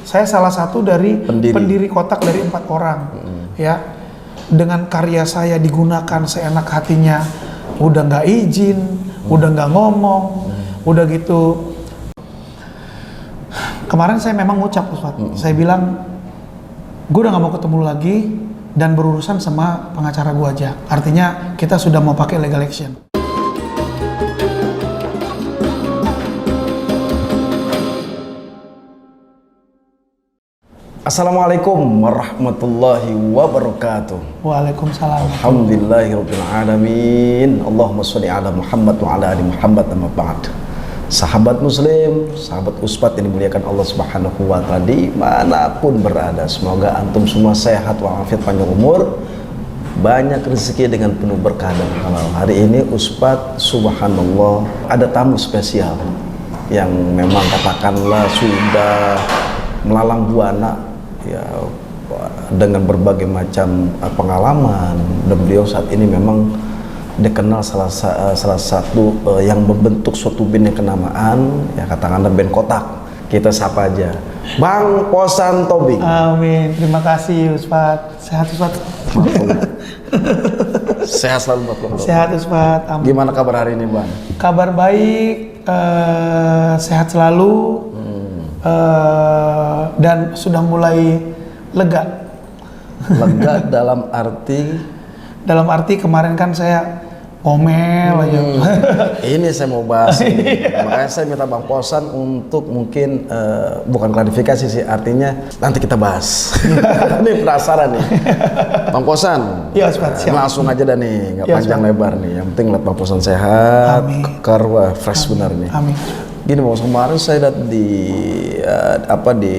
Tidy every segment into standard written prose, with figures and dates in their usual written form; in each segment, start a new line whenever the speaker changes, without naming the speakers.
Saya salah satu dari pendiri kotak dari 4 orang. Ya, dengan karya saya digunakan seenak hatinya, udah nggak izin, udah nggak ngomong, udah gitu. Kemarin saya memang ngucap, Ustadz. Saya bilang, gue udah nggak mau ketemu lagi dan berurusan sama pengacara gue aja. Artinya kita sudah mau pakai legal action.
Assalamualaikum warahmatullahi wabarakatuh.
Waalaikumsalam.
Alhamdulillahirabbil alamin. Allahumma sholli ala Muhammad wa ala ali Muhammad, amma ba'd. Sahabat muslim, sahabat uspat yang dimuliakan Allah Subhanahu wa taala dimanapun berada, semoga antum semua sehat walafiat, panjang umur, banyak rezeki dengan penuh berkah dan halal. Hari ini uspat subhanallah ada tamu spesial yang memang katakanlah sudah melalang buana ya, dengan berbagai macam pengalaman, dan beliau saat ini memang dikenal salah satu yang membentuk suatu band yang kenamaan, ya katakanlah band kotak. Kita sapa aja Bang Posan Tobing.
Amin, terima kasih Ustadz. Sehat Ustadz?
Sehat selalu buat Bang.
Sehat Ustadz, amin.
Gimana kabar hari ini Bang?
Kabar baik, sehat selalu, dan sudah mulai lega.
Lega dalam arti?
Dalam arti kemarin kan saya ngomel aja.
Ini saya mau bahas ini. Makanya saya minta Bang Posan untuk mungkin bukan klarifikasi sih, artinya nanti kita bahas. Ini penasaran nih Bang Posan.
Iya, siap.
Langsung aja dah nih, nggak
Ya,
panjang lebar nih. Yang penting lihat Bang Posan sehat, kekar, fresh benar nih.
Amin.
Gini Bang, kemarin saya lihat di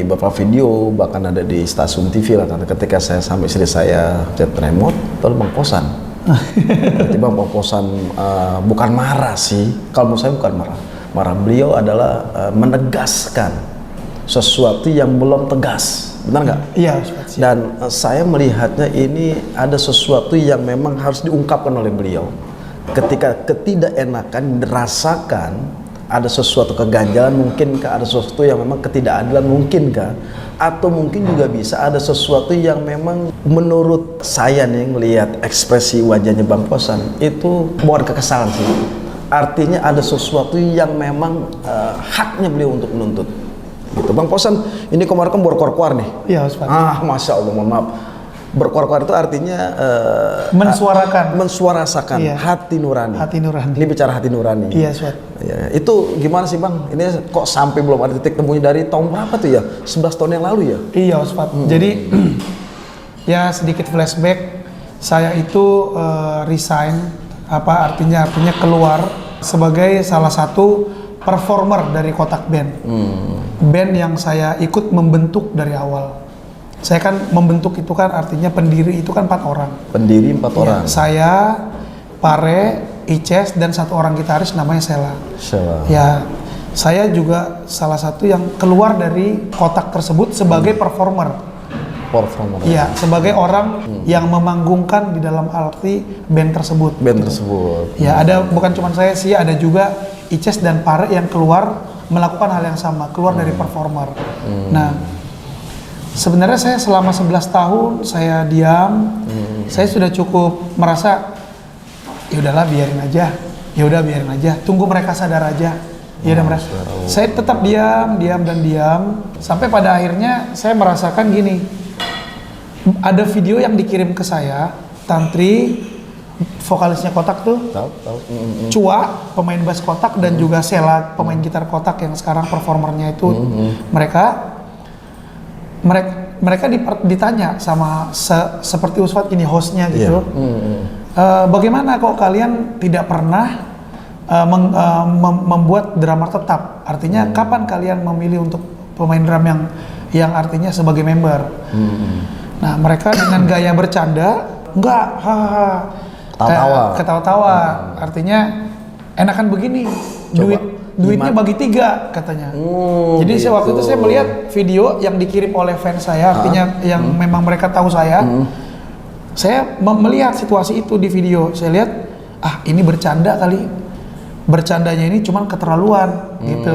beberapa video, bahkan ada di stasiun TV lah, ketika saya sampai istri saya chat remote, terus Bang Posan. Tiba Bang Posan bukan marah sih, kalau menurut saya bukan marah. Beliau adalah menegaskan sesuatu yang belum tegas, benar nggak?
Iya.
Dan saya melihatnya ini ada sesuatu yang memang harus diungkapkan oleh beliau. Ketika ketidakenakan dirasakan, ada sesuatu keganjalan mungkinkah, ada sesuatu yang memang ketidakadilan mungkinkah, atau mungkin juga bisa ada sesuatu yang memang menurut saya nih melihat ekspresi wajahnya Bang Posan itu bukan kekesalan sih, artinya ada sesuatu yang memang haknya beliau untuk menuntut gitu. Bang Posan ini kemarin kan berkuar-kuar nih.
Iya Ustaz.
Masya Allah, mohon maaf, berkuar-kuar itu artinya mensuarakan iya. Hati nurani. Ini bicara hati nurani.
Iya, Ustaz.
Ya, itu gimana sih Bang? Ini kok sampai belum ada titik temunya dari tahun berapa tuh ya? 11 tahun yang lalu ya?
Iya, Ustaz. Jadi ya sedikit flashback, saya itu resign, artinya keluar sebagai salah satu performer dari Kotak Band. Band yang saya ikut membentuk dari awal. Saya kan membentuk itu kan artinya pendiri itu kan 4 orang.
Pendiri 4 orang.
Saya, Pare, Ices, dan 1 orang gitaris namanya Sela. Ya, saya juga salah satu yang keluar dari kotak tersebut sebagai performer. Iya, sebagai orang yang memanggungkan di dalam arti band tersebut. Ya, ada bukan cuma saya sih, ada juga Ices dan Pare yang keluar melakukan hal yang sama, keluar dari performer. Nah, sebenarnya saya selama 11 tahun saya diam, saya sudah cukup merasa ya udahlah biarin aja, tunggu mereka sadar aja. Ya udah mereka. Saya tetap diam sampai pada akhirnya saya merasakan gini. Ada video yang dikirim ke saya, Tantri vokalisnya Kotak tuh. Cua pemain bass Kotak dan juga Sela pemain gitar Kotak yang sekarang performernya itu mereka ditanya sama seperti Ustadz ini hostnya gitu, bagaimana kok kalian tidak pernah membuat drummer tetap? Artinya kapan kalian memilih untuk pemain drum yang artinya sebagai member? Nah mereka dengan gaya bercanda, enggak, ketawa-tawa, artinya enakan begini, duitnya bagi 3 katanya. Jadi gitu. Waktu itu saya melihat video yang dikirim oleh fans saya, artinya yang memang mereka tahu saya. Saya melihat situasi itu di video, saya lihat ini bercanda kali, bercandanya ini cuman keterlaluan gitu.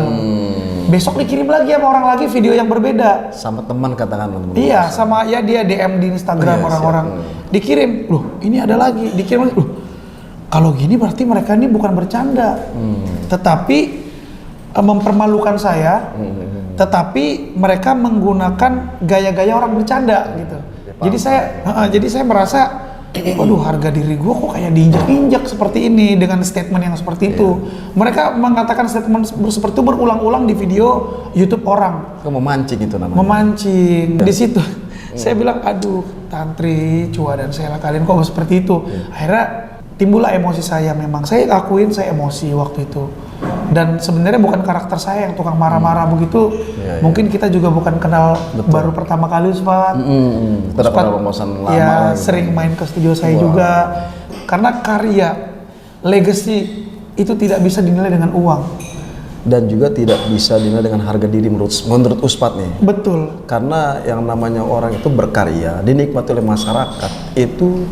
Besok dikirim lagi sama orang lagi video yang berbeda.
Sama teman katakan teman.
Iya, sama ya dia DM di Instagram orang-orang. Dikirim, loh ini ada lagi, dikirim lagi. Loh, kalau gini berarti mereka ini bukan bercanda. Tetapi mempermalukan saya. Tetapi mereka menggunakan gaya-gaya orang bercanda gitu. Jadi saya merasa, waduh harga diri gue kok kayak diinjak-injak seperti ini dengan statement yang seperti itu. Mereka mengatakan statement seperti itu berulang-ulang di video YouTube orang.
Memancing itu namanya.
Memancing. Di situ saya bilang, aduh Tantri, Cua dan Sela kalian kok seperti itu. Akhirnya timbullah emosi saya memang. Saya akuin saya emosi waktu itu. Dan sebenarnya bukan karakter saya yang tukang marah-marah begitu. Mungkin kita juga bukan kenal baru pertama kali Ustaz.
Ustaz lama
ya sering main ke studio saya juga. Karena karya, legacy itu tidak bisa dinilai dengan uang.
Dan juga tidak bisa dinilai dengan harga diri menurut Ustaz nih.
Betul.
Karena yang namanya orang itu berkarya, dinikmati oleh masyarakat, itu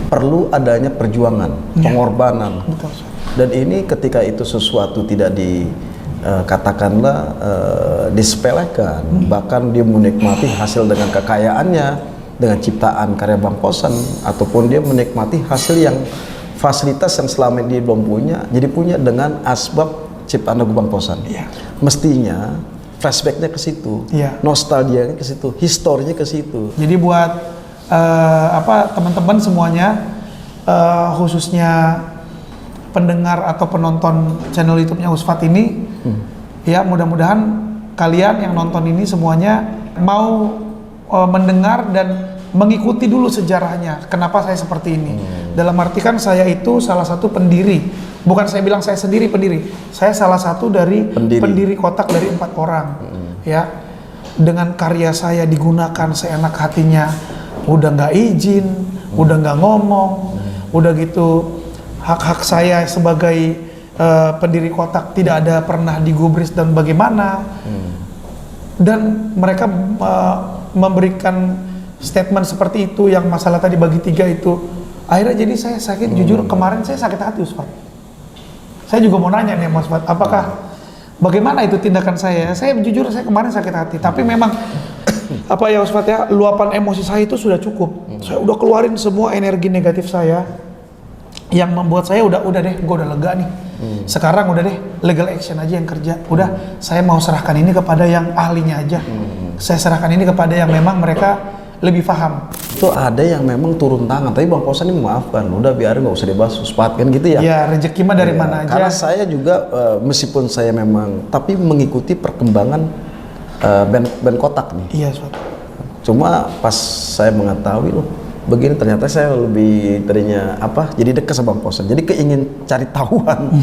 perlu adanya perjuangan, pengorbanan.
Betul.
Dan ini ketika itu sesuatu tidak katakanlah disepelekan, bahkan dia menikmati hasil dengan kekayaannya, dengan ciptaan karya Bang Kosan, ataupun dia menikmati hasil yang fasilitas yang selama ini dia belum punya, jadi punya dengan asbab ciptaan lagu Bang Kosan. Mestinya flashbacknya ke situ, nostalgianya ke situ, historinya ke situ.
Jadi buat teman-teman semuanya, khususnya pendengar atau penonton channel YouTube-nya Usfat ini, ya mudah-mudahan kalian yang nonton ini semuanya mau mendengar dan mengikuti dulu sejarahnya. Kenapa saya seperti ini? Dalam arti kan saya itu salah satu pendiri. Bukan saya bilang saya sendiri pendiri. Saya salah satu dari pendiri kotak dari 4 orang. Ya, dengan karya saya digunakan seenak hatinya. Udah nggak izin, udah nggak ngomong, udah gitu. Hak-hak saya sebagai pendiri kotak tidak ada pernah digubris dan bagaimana. Dan mereka memberikan statement seperti itu yang masalah tadi bagi 3 itu. Akhirnya jadi saya sakit, jujur kemarin saya sakit hati Ustaz. Saya juga mau nanya nih Mas Ustaz, apakah bagaimana itu tindakan saya? Saya jujur saya kemarin sakit hati, tapi memang apa ya Ustaz ya, luapan emosi saya itu sudah cukup. Saya udah keluarin semua energi negatif saya. Yang membuat saya udah deh, gue udah lega nih. Sekarang udah deh, legal action aja yang kerja. Udah, saya mau serahkan ini kepada yang ahlinya aja. Saya serahkan ini kepada yang memang mereka lebih paham.
Itu ada yang memang turun tangan, tapi Bang Kosan ini memaafkan. Udah biarin, nggak usah dibahas, Ustaz kan gitu ya.
Ya rezeki mah dari mana aja.
Karena saya juga meskipun saya memang, tapi mengikuti perkembangan band kotak nih.
Iya Ustaz.
Cuma pas saya mengetahui loh, begini ternyata saya lebih tadinya jadi dekat sama Bang Kosan, jadi keingin cari tahuan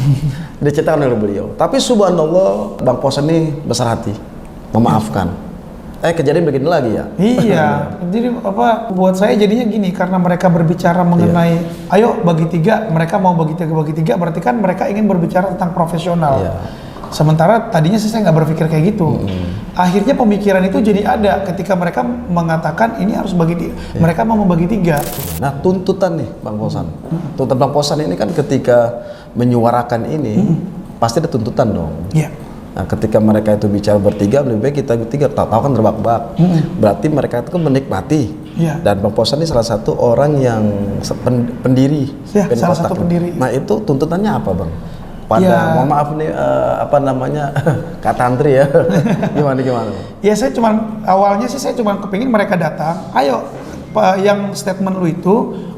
diceritakan oleh beliau. Tapi subhanallah Bang Kosan ini besar hati, memaafkan. Kejadian begini lagi ya.
Iya. Jadi buat saya jadinya gini, karena mereka berbicara mengenai ayo bagi 3, mereka mau bagi 3 berarti kan mereka ingin berbicara tentang profesional. Sementara tadinya saya nggak berpikir kayak gitu. Akhirnya pemikiran itu jadi ada ketika mereka mengatakan ini harus bagi mereka mau membagi 3.
Nah tuntutan nih Bang Kosan, tuntutan Bang Kosan ini kan ketika menyuarakan ini pasti ada tuntutan dong. Nah ketika mereka itu bicara bertiga, lebih baik kita bertiga, tahu kan terbak-bak. Berarti mereka itu kan menikmati. Dan Bang Kosan ini salah satu orang yang pendiri.
Salah satu pendiri.
Nah itu tuntutannya apa Bang? Mohon maaf nih Kak Tantri ya. gimana?
Ya saya awalnya saya cuma kepingin mereka datang. Ayo, yang statement lu itu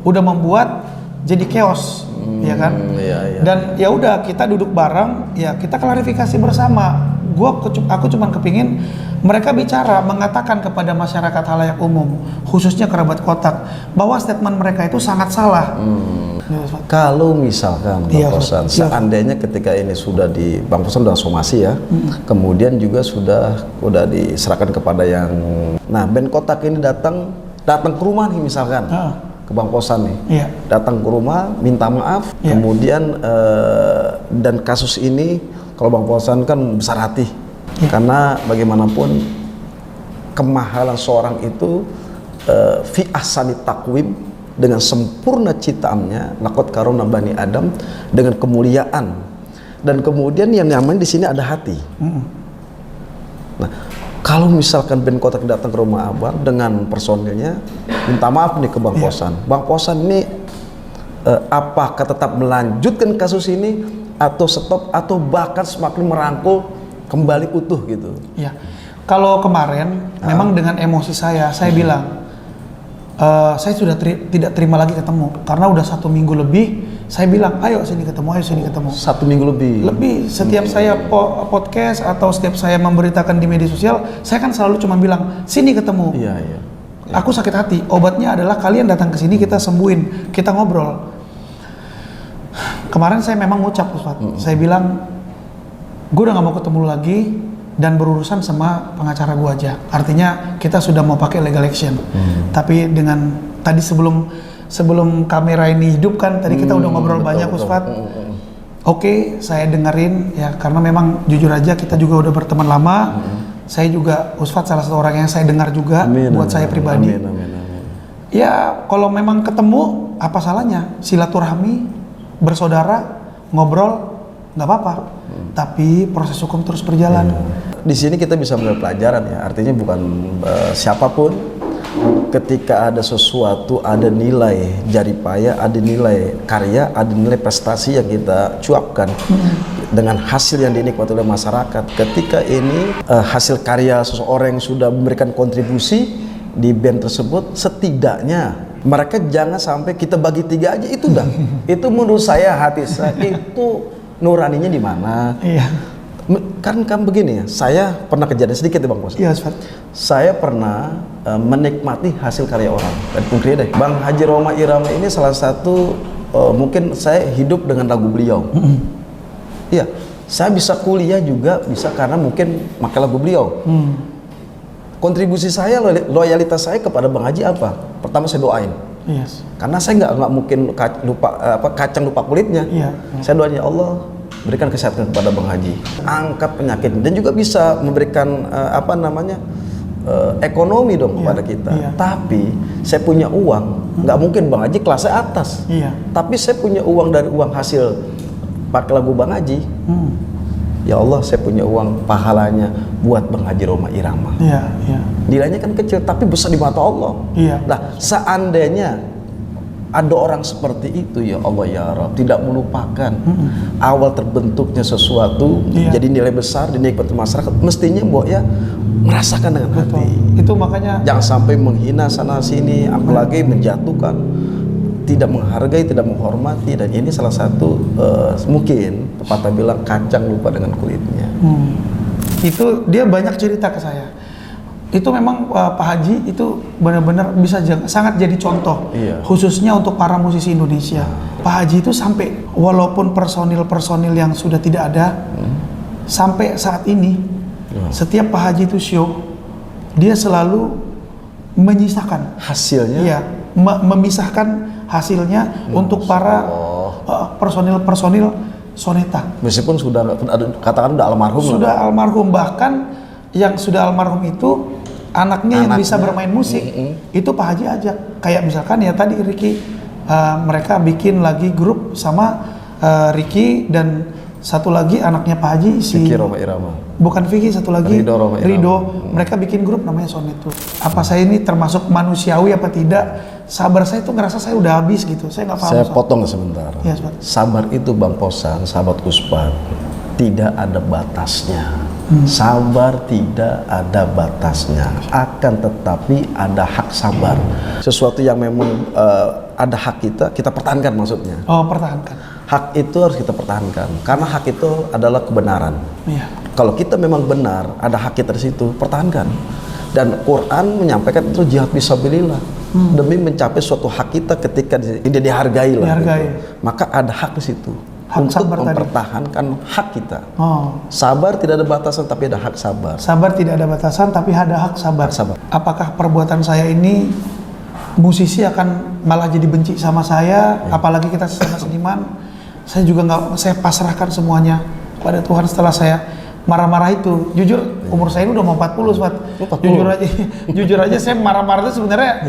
udah membuat jadi chaos, ya kan? Dan ya udah kita duduk bareng, ya kita klarifikasi bersama. Aku cuma kepingin mereka bicara, mengatakan kepada masyarakat halayak umum, khususnya kerabat kotak, bahwa statement mereka itu sangat salah.
Kalau misalkan Bang Kosan, seandainya ketika ini sudah Bang Kosan sudah somasi ya, kemudian juga udah diserahkan kepada yang, nah band kotak ini datang ke rumah nih misalkan, ke Bang Kosan nih, datang ke rumah minta maaf, kemudian dan kasus ini kalau Bang Kosan kan besar hati, karena bagaimanapun kemahalan seorang itu fi ahsani taqwim, dengan sempurna ciptaannya, laqad karomna bani Adam, dengan kemuliaan, dan kemudian yang namanya di sini ada hati. Nah, kalau misalkan band Kotak datang ke rumah abang dengan personilnya, minta maaf nih ke Bang Posan. Bang Posan ini apakah tetap melanjutkan kasus ini atau stop atau bahkan semakin merangkul kembali utuh gitu?
Ya, kalau kemarin memang dengan emosi saya bilang saya sudah tidak terima lagi ketemu karena udah 1 minggu lebih. Saya bilang, ayo sini ketemu.
1 minggu lebih.
Setiap saya podcast atau setiap saya memberitakan di media sosial, saya kan selalu cuma bilang, sini ketemu.
Iya.
Aku sakit hati. Obatnya adalah kalian datang ke sini, kita sembuhin, kita ngobrol. Kemarin saya memang ngucap, Ustaz. Saya bilang, gue udah gak mau ketemu lagi dan berurusan sama pengacara gue aja. Artinya kita sudah mau pakai legal action. Tapi dengan tadi sebelum kamera ini hidup kan, tadi kita udah ngobrol banyak, Ustaz. Oke, saya dengerin ya, karena memang jujur aja kita juga udah berteman lama. Saya juga, Ustaz, salah satu orang yang saya dengar juga. Buat saya pribadi.
Amin.
Ya, kalau memang ketemu, apa salahnya? Silaturahmi, bersaudara, ngobrol, nggak apa-apa. Tapi proses hukum terus berjalan.
Di sini kita bisa mengambil pelajaran ya. Artinya bukan siapapun, ketika ada sesuatu, ada nilai jeripaya, ada nilai karya, ada nilai prestasi yang kita cuapkan dengan hasil yang dinikmati oleh masyarakat. Ketika ini hasil karya seseorang yang sudah memberikan kontribusi di band tersebut, setidaknya mereka jangan sampai kita bagi 3 aja, itu dah. Itu menurut saya, hati saya itu nuraninya di mana?
Iya.
Kan begini ya, saya pernah kejadian sedikit ya Bang Bos.
Iya, Ustaz.
Saya pernah menikmati hasil karya orang. Dan mungkin deh, Bang Haji Roma Irama ini salah satu mungkin saya hidup dengan lagu beliau. Iya, saya bisa kuliah juga bisa karena mungkin pakai lagu beliau. Kontribusi saya, loyalitas saya kepada Bang Haji apa? Pertama saya doain.
Yes.
Karena saya nggak mungkin kacang lupa kulitnya.
Iya.
Saya doanya, ya Allah, berikan kesehatan kepada Bang Haji, angkat penyakit, dan juga bisa memberikan ekonomi dong kepada kita.
Iya.
Tapi saya punya uang, nggak mungkin Bang Haji kelasnya atas.
Iya.
Tapi saya punya uang dari uang hasil pakai lagu Bang Haji. Ya Allah, saya punya uang pahalanya buat Bang Haji Roma Irama.
Iya.
Nilainya kan kecil, tapi besar di mata Allah.
Iya.
Nah, seandainya ada orang seperti itu, ya Allah ya Rabb, tidak melupakan awal terbentuknya sesuatu jadi nilai besar dinikmati masyarakat, mestinya Mbok ya merasakan dengan hati.
Itu makanya
jangan sampai menghina sana sini, apalagi menjatuhkan, tidak menghargai, tidak menghormati. Dan ini salah satu mungkin pepatah bilang kacang lupa dengan kulitnya.
Itu dia banyak cerita ke saya. Itu memang Pak Haji itu benar-benar bisa sangat jadi contoh, khususnya untuk para musisi Indonesia. Pak Haji itu sampai walaupun personil yang sudah tidak ada, sampai saat ini setiap Pak Haji itu show, dia selalu menyisakan
hasilnya.
Iya, memisahkan hasilnya untuk para personil soneta.
Meskipun sudah katakan udah almarhum.
Sudah almarhum, bahkan yang sudah almarhum itu anaknya yang bisa bermain musik, itu Pak Haji ajak. Kayak misalkan ya tadi Ricky, mereka bikin lagi grup sama Ricky dan satu lagi anaknya Pak Haji, si
Vicky Roma Irama.
Bukan Vicky, satu lagi
Rido.
Mereka bikin grup namanya Sonetu. Apa saya ini termasuk manusiawi apa tidak? Sabar saya tuh ngerasa saya udah habis gitu. Saya nggak paham.
Saya potong sebentar.
Ya,
sabar itu Bang Posan, sahabat Kuspat, tidak ada batasnya. Sabar tidak ada batasnya, akan tetapi ada hak sabar. Sesuatu yang memang ada hak kita pertahankan maksudnya.
Oh, pertahankan.
Hak itu harus kita pertahankan, karena hak itu adalah kebenaran.
Iya.
Kalau kita memang benar, ada hak kita di situ, pertahankan. Dan Quran menyampaikan itu jihad fisabilillah, demi mencapai suatu hak kita ketika dia dihargai lah. Gitu. Maka ada hak di situ.
Hak
untuk
sabar
mempertahankan hak kita.
Oh.
Sabar tidak ada batasan, tapi ada hak sabar.
Sabar tidak ada batasan, tapi ada hak sabar. Apakah perbuatan saya ini musisi akan malah jadi benci sama saya? Apalagi kita sesama seniman. Saya juga nggak, saya pasrahkan semuanya pada Tuhan setelah saya marah-marah itu. Jujur, umur saya ini udah mau 40, Sobat. Jujur aja saya marah-marah itu sebenarnya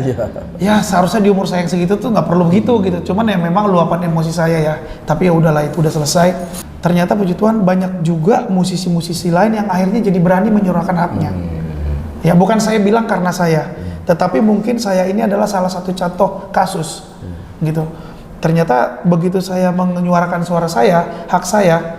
ya seharusnya di umur saya yang segitu tuh nggak perlu begitu gitu. Cuman ya memang luapan emosi saya ya. Tapi ya udahlah, itu udah selesai. ternyata puji Tuhan banyak juga musisi-musisi lain yang akhirnya jadi berani menyuarakan haknya. Ya bukan saya bilang karena saya, tetapi mungkin saya ini adalah salah satu contoh kasus gitu. Ternyata begitu saya menyuarakan suara saya, hak saya,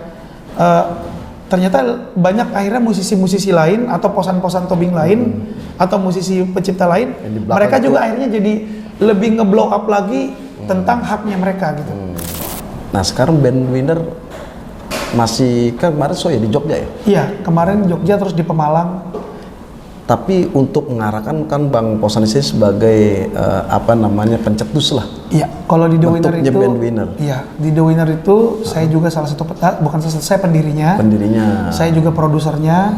ternyata banyak akhirnya musisi-musisi lain atau posan-posan tobing lain atau musisi pencipta lain, mereka juga akhirnya jadi lebih nge-blow up lagi tentang haknya mereka gitu.
Nah sekarang band Winner masih kan kemarin ya di Jogja ya?
Iya, kemarin Jogja terus di Pemalang.
Tapi untuk mengarahkan kan Bang Posan ini sebagai pencetus lah.
Iya, kalau di The Winner
bentuknya
itu,
band Winner.
Iya, di The Winner itu saya juga salah satu saya pendirinya.
Pendirinya.
Saya juga produsernya.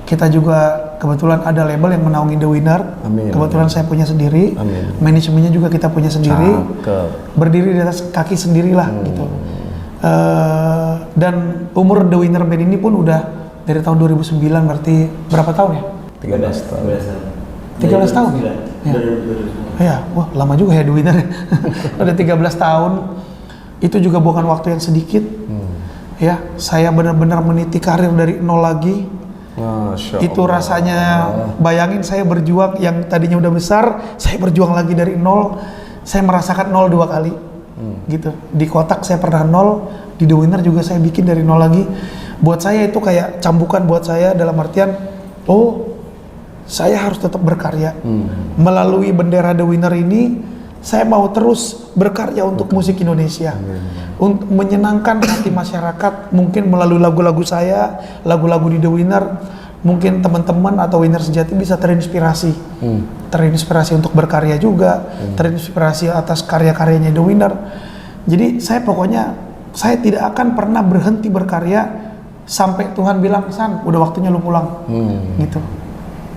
Kita juga kebetulan ada label yang menaungi The Winner.
Amin,
kebetulan saya punya sendiri.
Amin.
Manajemennya juga kita punya sendiri.
Cakep.
Berdiri di atas kaki sendirilah gitu. Dan umur The Winner Band ini pun udah dari tahun 2009, berarti berapa tahun ya?
13 tahun.
13 tahun? Ya. Ya, wah lama juga ya The Winner. Udah 13 tahun. Itu juga bukan waktu yang sedikit. Ya, saya benar-benar meniti karir dari nol lagi.
Masya
Itu
Allah.
rasanya, bayangin saya berjuang yang tadinya udah besar, saya berjuang lagi dari nol. Saya merasakan nol 2 kali. Gitu. Di Kotak saya pernah nol, di The Winner juga saya bikin dari nol lagi. Buat saya itu kayak cambukan buat saya, dalam artian, oh saya harus tetap berkarya. Melalui bendera The Winner ini, saya mau terus berkarya untuk musik Indonesia. Untuk menyenangkan hati masyarakat, mungkin melalui lagu-lagu saya, lagu-lagu di The Winner, mungkin teman-teman atau Winner sejati bisa terinspirasi. Terinspirasi untuk berkarya juga, terinspirasi atas karya-karyanya The Winner. Jadi saya pokoknya, saya tidak akan pernah berhenti berkarya sampai Tuhan bilang, San, udah waktunya lu pulang. Gitu.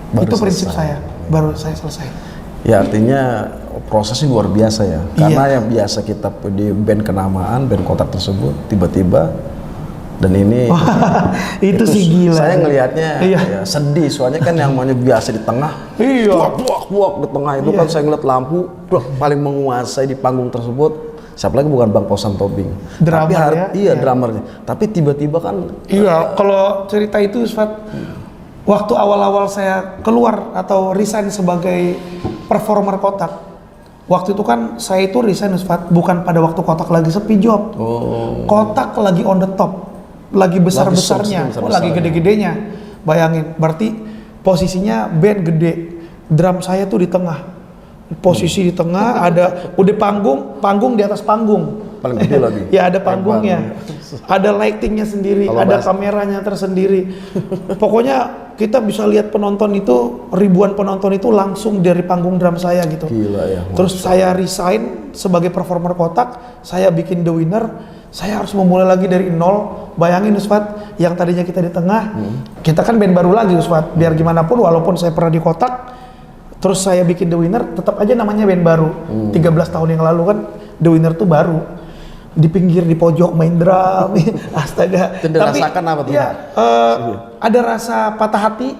Baru
itu prinsip
selesai.
saya, baru saya selesai.
Ya artinya prosesnya luar biasa ya. Karena yang biasa kita di band kenamaan, band Kotak tersebut tiba-tiba, dan ini
itu sih gila.
Saya ngelihatnya
Iya.
ya, sedih, soalnya kan yang namanya biasa di tengah,
Iya.
buak di tengah itu kan saya ngeliat lampu paling menguasai di panggung tersebut. Siapa lagi bukan Bang Posan Tobing.
Drummer ya?
Iya, drummernya. Tapi tiba-tiba kan
Iya, kalau cerita itu Ustaz, waktu awal-awal saya keluar atau resign sebagai performer Kotak, waktu itu kan saya itu resign Ustaz, bukan pada waktu Kotak lagi sepi job. Kotak lagi on the top, lagi besar-besarnya, lagi gede-gedenya. Bayangin, berarti posisinya band gede, drum saya tuh di tengah. Posisi di tengah, ada udah panggung di atas panggung.
paling gede lagi.
Ya ada panggungnya, ada lightingnya sendiri,
Kalau
ada kameranya tersendiri. Pokoknya kita bisa lihat penonton itu, ribuan penonton itu langsung dari panggung drum saya gitu.
Gila ya.
Terus saya resign sebagai performer Kotak, saya bikin The Winner, saya harus memulai lagi dari nol. Bayangin Usfat, yang tadinya kita di tengah, kita kan band baru lagi Usfat. Biar gimana pun, walaupun saya pernah di Kotak, terus saya bikin The Winner, tetap aja namanya band baru. 13 tahun yang lalu kan The Winner tuh baru. Di pinggir, di pojok main drum, astaga.
Itu dirasakan apa tuh?
Ya, ada rasa patah hati,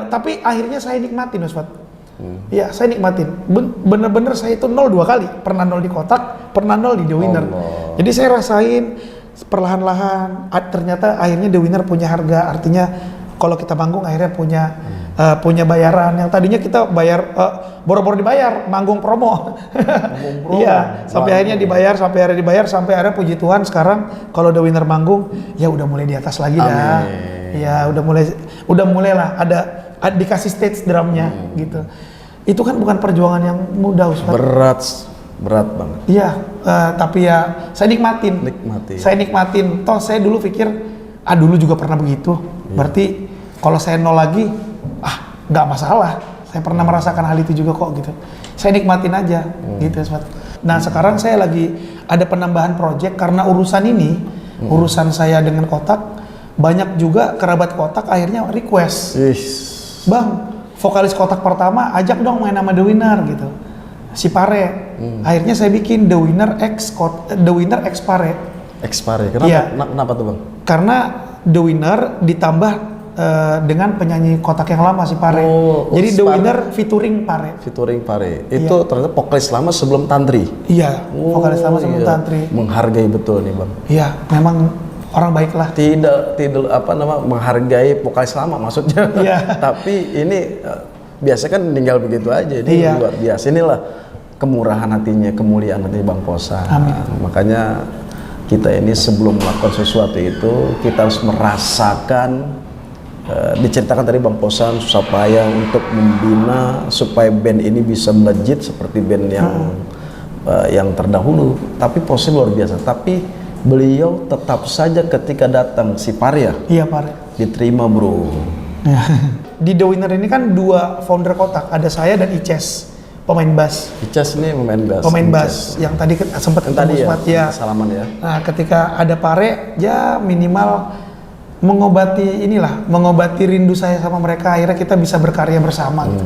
tapi akhirnya saya nikmatin Usfat. Ya, saya nikmatin. Bener-bener saya itu 0 2 kali. Pernah 0 di Kotak, pernah 0 di The Winner. Jadi saya rasain perlahan-lahan, ternyata akhirnya The Winner punya harga. Artinya kalau kita panggung akhirnya punya bayaran. Yang tadinya kita bayar, boro-boro dibayar, manggung promo. Iya, sampai akhirnya dibayar, sampai akhirnya puji Tuhan sekarang kalau The Winner manggung, ya udah mulai di atas lagi dah. Ya udah mulai lah ada dikasih stage drumnya gitu. Itu kan bukan perjuangan yang mudah Ustaz.
Berat banget.
Iya, tapi ya saya nikmatin. Saya nikmatin. Toh saya dulu pikir, dulu juga pernah begitu. Berarti kalau saya nol lagi, nggak masalah. Saya pernah merasakan hal itu juga kok gitu. Saya nikmatin aja gitu Ustaz. Nah sekarang saya lagi ada penambahan project karena urusan ini, urusan saya dengan Kotak, banyak juga kerabat Kotak akhirnya request. Bang, vokalis Kotak pertama ajak dong main sama The Winner gitu. Si Pare. Akhirnya saya bikin The Winner X Pare.
X Pare. Kenapa?
Iya.
Kenapa tuh Bang?
Karena The Winner ditambah dengan penyanyi Kotak yang lama si Pare. Jadi The Winner featuring Pare.
Itu ternyata vokalis lama sebelum Tantri.
Iya, vokalis lama sebelum Tantri.
Menghargai betul nih Bang.
Iya, memang orang baik lah.
Tidak menghargai vokalis lama maksudnya.
Iya.
Tapi ini biasa kan tinggal begitu aja. Ini
Iya.
luar biasa. Inilah kemurahan hatinya, kemuliaan hatinya Bang Posan.
Amin.
Makanya kita ini sebelum melakukan sesuatu itu kita harus merasakan, diceritakan tadi Bang Posan susah payah untuk membina supaya band ini bisa melejit seperti band yang terdahulu. Tapi Posan luar biasa. Tapi beliau tetap saja ketika datang si Parya,
Iya Pak.
diterima bro.
Di The Winner ini kan 2 founder kotak, ada saya dan Ices, pemain bass.
Icas ini pemain
Bass yang tadi sempat
yang tadi
ketemu Smart, ya.
salaman ya.
Nah, ketika ada Pare, ya minimal mengobati rindu saya sama mereka. Akhirnya kita bisa berkarya bersama. Gitu.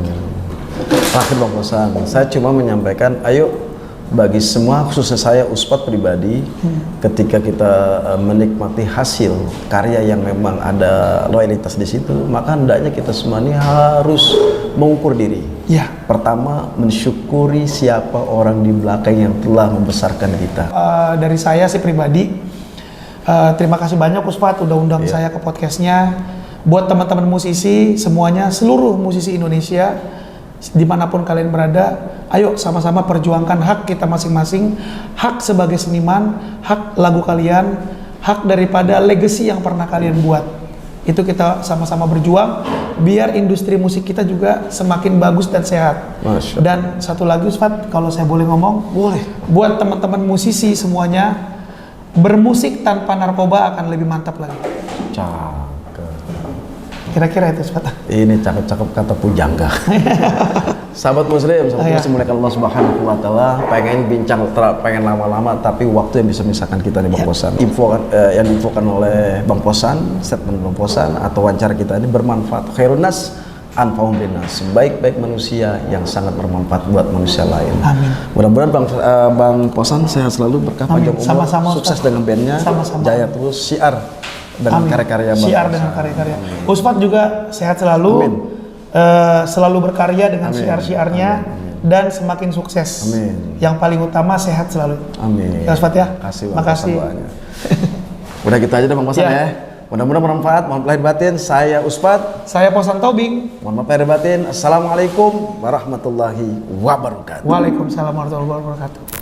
Terakhir Bang Posan, saya cuma menyampaikan, ayo bagi semua, khususnya saya Uspat pribadi, ketika kita menikmati hasil karya yang memang ada loyalitas di situ, maka hendaknya kita semua ini harus mengukur diri.
Ya.
Pertama, mensyukuri siapa orang di belakang yang telah membesarkan kita.
Dari saya sih pribadi, terima kasih banyak Uspat udah undang saya ke podcastnya. Buat teman-teman musisi semuanya, seluruh musisi Indonesia, dimanapun kalian berada, ayo sama-sama perjuangkan hak kita masing-masing, hak sebagai seniman, hak lagu kalian, hak daripada legacy yang pernah kalian buat. Itu kita sama-sama berjuang biar industri musik kita juga semakin bagus dan sehat.
Masya.
Dan satu lagi Ustaz, kalau saya boleh ngomong,
Boleh.
buat teman-teman musisi semuanya, bermusik tanpa narkoba akan lebih mantap lagi.
Cakep.
Kira-kira itu Ustaz.
Ini cakep-cakep kata pujangga. Sahabat muslim, sahabat muslim muliakan Allah Subhanahu wa taala, pengen bincang pengen lama-lama tapi waktu yang bisa memisahkan kita nih Bang Posan. Yang diinfokan oleh Bang Posan, statement Bang Posan atau wawancara kita ini bermanfaat. Khairun nas anfa'uhum linnas, sebaik-baik manusia yang sangat bermanfaat buat manusia lain.
Amin.
Mudah-mudahan Bang Posan sehat selalu, berkah panjang umur,
Sama-sama,
sukses
Ustaz.
dengan bandnya,
Sama-sama.
jaya terus, syiar dengan
Amin.
karya-karya Bang
Syiar
Posan.
dengan karya-karya. Uspat juga sehat selalu.
Amin.
Selalu berkarya dengan
Amin.
syiar-syiarnya dan semakin sukses.
Amin.
Yang paling utama sehat selalu.
Amin.
Ya Uspat ya.
Makasih.
Makasih.
Udah gitu aja deh Bang Posan
Ya.
ya. Mudah-mudahan bermanfaat. Mohon lahir batin. Saya Uspat.
Saya Posan Tobing.
Mohon maaf lahir batin. Assalamualaikum warahmatullahi wabarakatuh.
Waalaikumsalam warahmatullahi wabarakatuh.